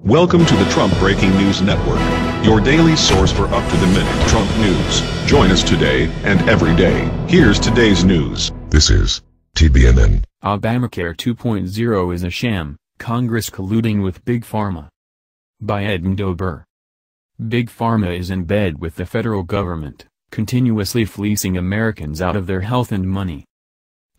Welcome to the Trump Breaking News Network, your daily source for up-to-the-minute Trump news. Join us today and every day. Here's today's news. This is TBNN. Obamacare 2.0 is a sham, Congress colluding with Big Pharma. By Edmund Ober. Big Pharma is in bed with the federal government, continuously fleecing Americans out of their health and money.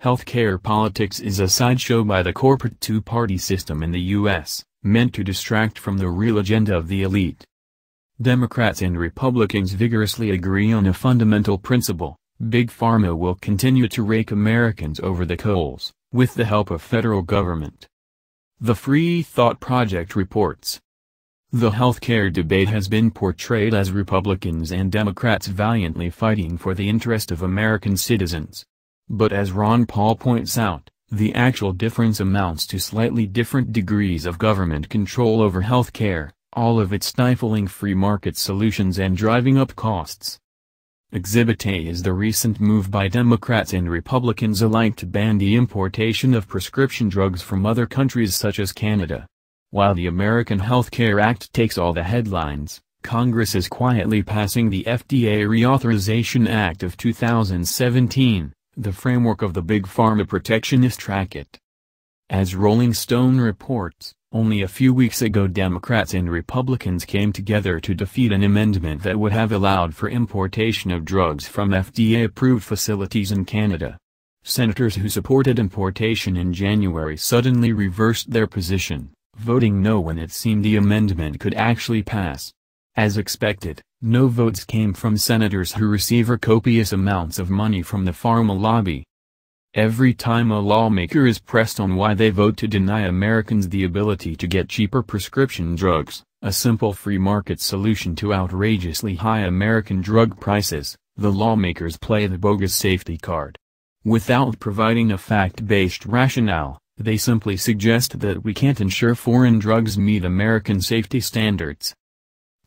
Healthcare politics is a sideshow by the corporate two-party system in the U.S., meant to distract from the real agenda of the elite. Democrats and Republicans vigorously agree on a fundamental principle: Big Pharma will continue to rake Americans over the coals, with the help of federal government. The Free Thought Project reports. The healthcare debate has been portrayed as Republicans and Democrats valiantly fighting for the interest of American citizens. But as Ron Paul points out, the actual difference amounts to slightly different degrees of government control over healthcare, all of it stifling free market solutions and driving up costs. Exhibit A is the recent move by Democrats and Republicans alike to ban the importation of prescription drugs from other countries such as Canada. While the American Health Care Act takes all the headlines, Congress is quietly passing the FDA Reauthorization Act of 2017. The framework of the Big Pharma protectionist racket. As Rolling Stone reports, only a few weeks ago Democrats and Republicans came together to defeat an amendment that would have allowed for importation of drugs from FDA-approved facilities in Canada. Senators who supported importation in January suddenly reversed their position, voting no when it seemed the amendment could actually pass. As expected, no votes came from senators who receive copious amounts of money from the pharma lobby. Every time a lawmaker is pressed on why they vote to deny Americans the ability to get cheaper prescription drugs, a simple free market solution to outrageously high American drug prices, the lawmakers play the bogus safety card. Without providing a fact-based rationale, they simply suggest that we can't ensure foreign drugs meet American safety standards.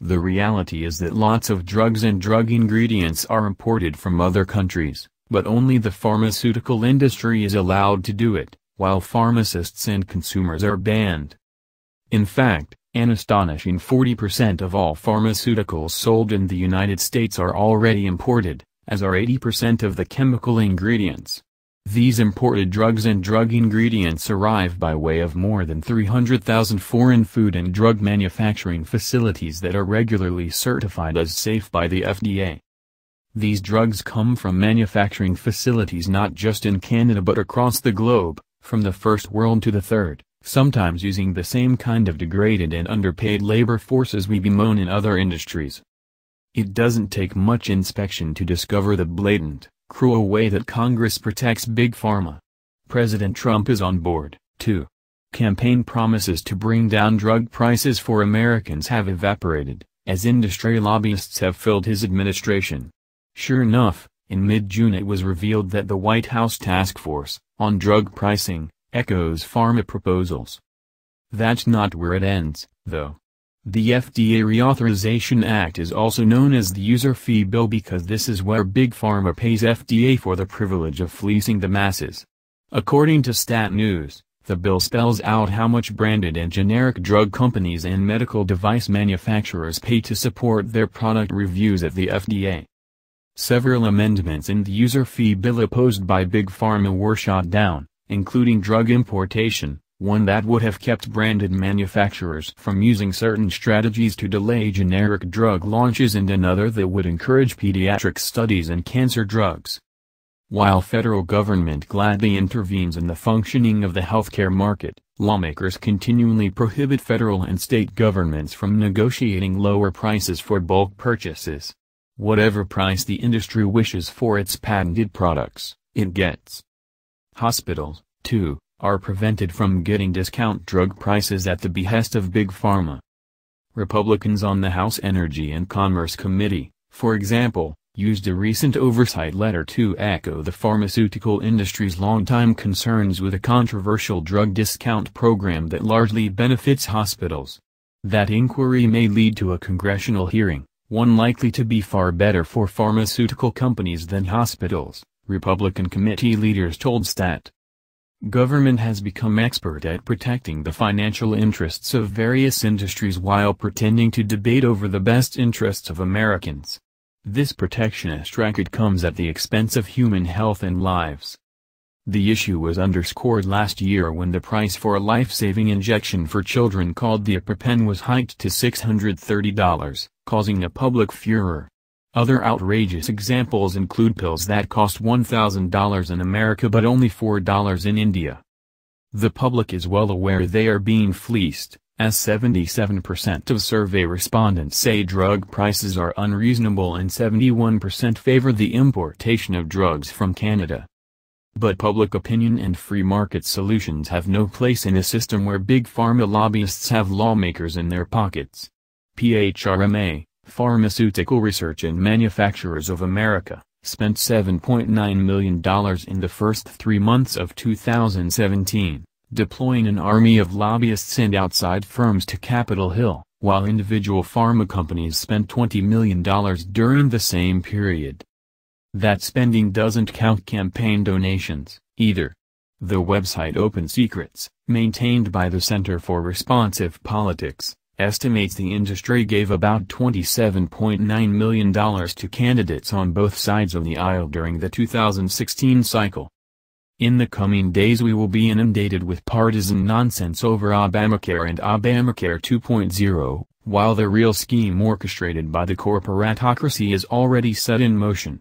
The reality is that lots of drugs and drug ingredients are imported from other countries, but only the pharmaceutical industry is allowed to do it, while pharmacists and consumers are banned. In fact, an astonishing 40% of all pharmaceuticals sold in the United States are already imported, as are 80% of the chemical ingredients. These imported drugs and drug ingredients arrive by way of more than 300,000 foreign food and drug manufacturing facilities that are regularly certified as safe by the FDA. These drugs come from manufacturing facilities not just in Canada but across the globe, from the first world to the third, sometimes using the same kind of degraded and underpaid labor forces we bemoan in other industries. It doesn't take much inspection to discover the blatant, cruel way that Congress protects Big Pharma. President Trump is on board, too. Campaign promises to bring down drug prices for Americans have evaporated, as industry lobbyists have filled his administration. Sure enough, in mid-June it was revealed that the White House Task Force on Drug Pricing echoes pharma proposals. That's not where it ends, though. The FDA Reauthorization Act is also known as the user fee bill because this is where Big Pharma pays FDA for the privilege of fleecing the masses. According to Stat News, the bill spells out how much branded and generic drug companies and medical device manufacturers pay to support their product reviews at the FDA. Several amendments in the user fee bill opposed by Big Pharma were shot down, including drug importation, one that would have kept branded manufacturers from using certain strategies to delay generic drug launches, and another that would encourage pediatric studies in cancer drugs. While federal government gladly intervenes in the functioning of the healthcare market, lawmakers continually prohibit federal and state governments from negotiating lower prices for bulk purchases. Whatever price the industry wishes for its patented products, it gets. Hospitals, too, are prevented from getting discount drug prices at the behest of Big Pharma. Republicans on the House Energy and Commerce Committee, for example, used a recent oversight letter to echo the pharmaceutical industry's longtime concerns with a controversial drug discount program that largely benefits hospitals. That inquiry may lead to a congressional hearing, one likely to be far better for pharmaceutical companies than hospitals, Republican committee leaders told Stat. Government has become expert at protecting the financial interests of various industries while pretending to debate over the best interests of Americans. This protectionist racket comes at the expense of human health and lives. The issue was underscored last year when the price for a life-saving injection for children called the EpiPen was hiked to $630, causing a public furor. Other outrageous examples include pills that cost $1,000 in America but only $4 in India. The public is well aware they are being fleeced, as 77% of survey respondents say drug prices are unreasonable and 71% favor the importation of drugs from Canada. But public opinion and free market solutions have no place in a system where big pharma lobbyists have lawmakers in their pockets. PHRMA, Pharmaceutical Research and Manufacturers of America, spent $7.9 million in the first 3 months of 2017, deploying an army of lobbyists and outside firms to Capitol Hill, while individual pharma companies spent $20 million during the same period. That spending doesn't count campaign donations, either. The website Open Secrets, maintained by the Center for Responsive Politics, estimates the industry gave about $27.9 million to candidates on both sides of the aisle during the 2016 cycle. In the coming days we will be inundated with partisan nonsense over Obamacare and Obamacare 2.0, while the real scheme orchestrated by the corporatocracy is already set in motion.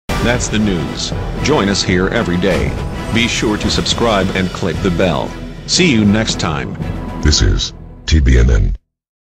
That's the news. Join us here every day. Be sure to subscribe and click the bell. See you next time. This is TBNN.